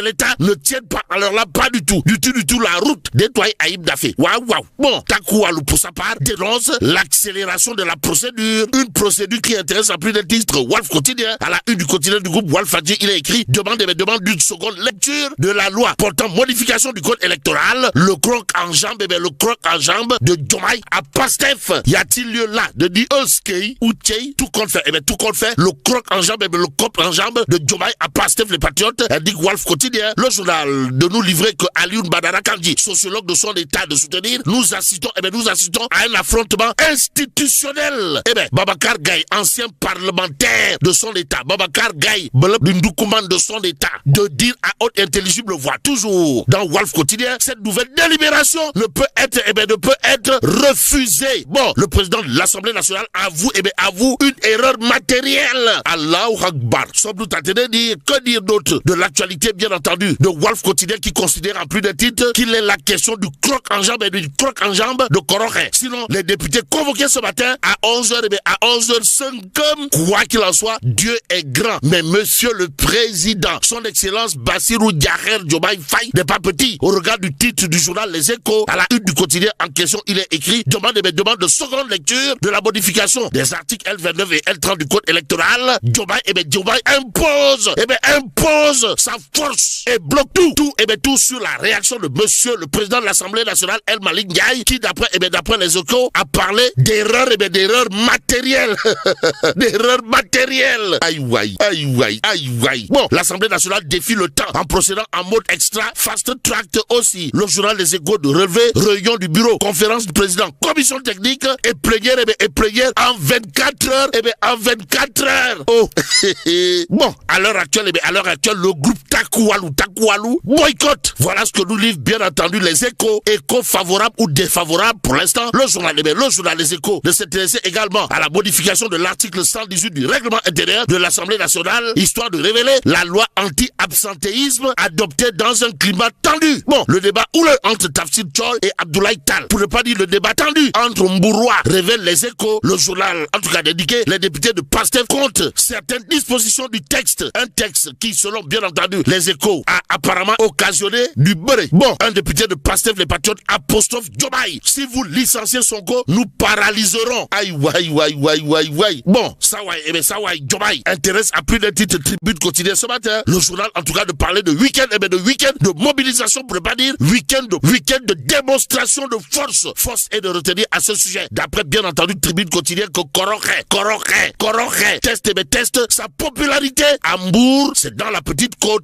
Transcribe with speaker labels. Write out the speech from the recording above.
Speaker 1: l'État ne tiennent pas. Alors là, pas du tout. Du tout, la route nettoyée à Ibdafé. Waouh. Bon, Takoualou, pour sa part, dénonce l'accélération de la procédure. Une procédure qui intéresse à plus d'un titre. Walf Quotidien, à la une du quotidien du groupe Walf Fadji, il a écrit demande d'une seconde lecture de la loi portant modification du code électoral. Le croc en jambe, de Diomaye à Pastef. Y a-t-il lieu là de dire Skei ou Tchei, tout compte fait? Tout compte fait. Le croc en jambe, le cop en jambe de Diomaye à Pastef, les patriotes, dit Walf Quotidien. Le journal de nous livrer que Alioune Badara Kandji, sociologue de son état de soutenir, nous assistons à un affrontement institutionnel. Babacar Gaye, ancien parlementaire de son état, Babacar Gaye, d'une document de son état, de dire à haute intelligible voix, toujours dans Walf Quotidien, cette nouvelle délibération ne peut être refusée. Bon, le président de l'Assemblée nationale avoue une erreur matérielle. Allahu Akbar. Sans doute dire, que dire d'autre de l'actualité, bien entendu, de Walf Quotidien qui considère en plus de titres qu'il est la question du croc en jambe et du croc en jambe de Koroche. Sinon, les députés convoqués ce matin à 11h, à 11h05, quoi qu'il en soit, Dieu est grand. Mais monsieur le président, son excellence Bassirou Djaher Diomaye Faye n'est pas petit. Au regard du titre du journal Les Échos, à la une du quotidien en question, il est écrit demande de seconde lecture de la modification des articles L29 et L30 du code électoral. Diomaye impose sa force et bloque tout sur la réaction de monsieur le président de l'Assemblée nationale El Malick Ndiaye qui d'après les Échos a parlé d'erreurs matérielles. D'erreurs matérielles. Aïe. Bon, l'Assemblée nationale défie le temps en procédant en mode extra fast track aussi. Le journal Les Échos de relever réunion du bureau, conférence du président, commission technique et plénière en 24 heures. En 24 heures. Oh. Bon, à l'heure actuelle, le groupe Takoualou boycotte. Voilà ce que nous livre bien entendu Les Échos. Échos favorable ou défavorable pour l'instant. Le journal Les Échos de s'intéresser également à la modification de l'article 118 du règlement intérieur de l'Assemblée nationale, histoire de révéler la loi anti-absentéisme adoptée dans un climat tendu. Bon, le débat houleux entre Tafsir Tchol et Abdoulaye Tal, pour ne pas dire le débat tendu entre Mbouroua, révèle Les Échos. Le journal, en tout cas dédié, les députés de Pastef contre certaines dispositions du texte. Un texte qui, selon bien entendu Les Échos, a apparemment occasionné du beurre. Bon, un député de Pastef, les patriotes, apostrophe Diomaye. Si vous licenciez Sonko, nous paralyserons. Aïe. Bon, ça Diomaye intéresse à plus d'un titre tribune quotidien ce matin. Le journal, en tout cas, de parler de week-end, de mobilisation, pour ne pas dire week-end de démonstration de force. Force est de retenir à ce sujet. D'après, bien entendu, tribune quotidienne que Koroche teste sa popularité. À Mbour, c'est dans la petite côte.